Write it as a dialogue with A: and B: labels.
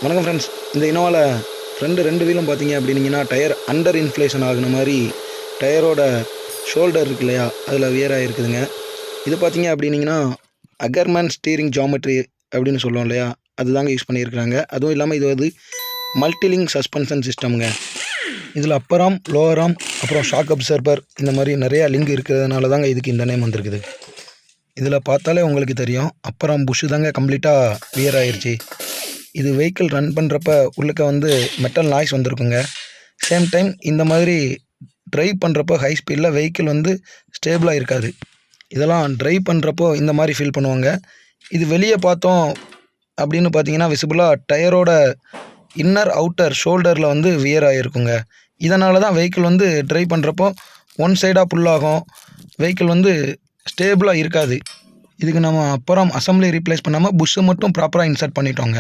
A: வணக்கம் ஃப்ரெண்ட்ஸ். இந்த இனோவாவில் ரெண்டு வீலும் பார்த்தீங்க அப்படின்னீங்கன்னா டயர் அண்டர் இன்ஃப்ளேஷன் ஆகுன மாதிரி டயரோட ஷோல்டர் இருக்கு இல்லையா, அதில் வியர் ஆகிருக்குதுங்க. இது பார்த்தீங்க அப்படின்னீங்கன்னா அகர்மேன் ஸ்டீரிங் ஜாமெட்ரி அப்படின்னு சொல்லுவோம் இல்லையா, அதுதாங்க யூஸ் பண்ணியிருக்கிறாங்க. அதுவும் இல்லாமல் இது வந்து மல்டிலிங்க் சஸ்பென்ஷன் சிஸ்டம்ங்க. இதில் அப்பர் ஆர்ம், லோவர் ஆர்ம், அப்புறம் ஷாக் அப்சர்வர் இந்த மாதிரி நிறையா லிங்க் இருக்கிறதுனால தாங்க இதுக்கு இந்த நேம் வந்திருக்குது. இதில் பார்த்தாலே உங்களுக்கு தெரியும், அப்பர் ஆர்ம் புஷ்ஷு தாங்க கம்ப்ளீட்டாக வியர் ஆகிருச்சு. இது வெஹிக்கிள் ரன் பண்ணுறப்ப உள்ளுக்க வந்து மெட்டல் நாய்ஸ் வந்திருக்குங்க. சேம் டைம் இந்த மாதிரி ட்ரைவ் பண்ணுறப்போ ஹை ஸ்பீடில் வெஹிக்கிள் வந்து ஸ்டேபிளாக இருக்காது. இதெல்லாம் ட்ரைவ் பண்ணுறப்போ இந்த மாதிரி ஃபீல் பண்ணுவாங்க. இது வெளியே பார்த்தோம் அப்படின்னு பார்த்தீங்கன்னா விசிபிளாக டயரோட இன்னர் அவுட்டர் ஷோல்டரில் வந்து வியர் ஆகிருக்குங்க. இதனால தான் வெஹிக்கிள் வந்து ட்ரைவ் பண்ணுறப்போ ஒன் சைடாக புல் ஆகும், வெஹிக்கிள் வந்து ஸ்டேபிளாக இருக்காது. இதுக்கு நம்ம அப்புறம் அசம்பிளி ரீப்ளேஸ் பண்ணாமல் புஷ்ஷை மட்டும் ப்ராப்பராக இன்சர்ட் பண்ணிட்டோங்க.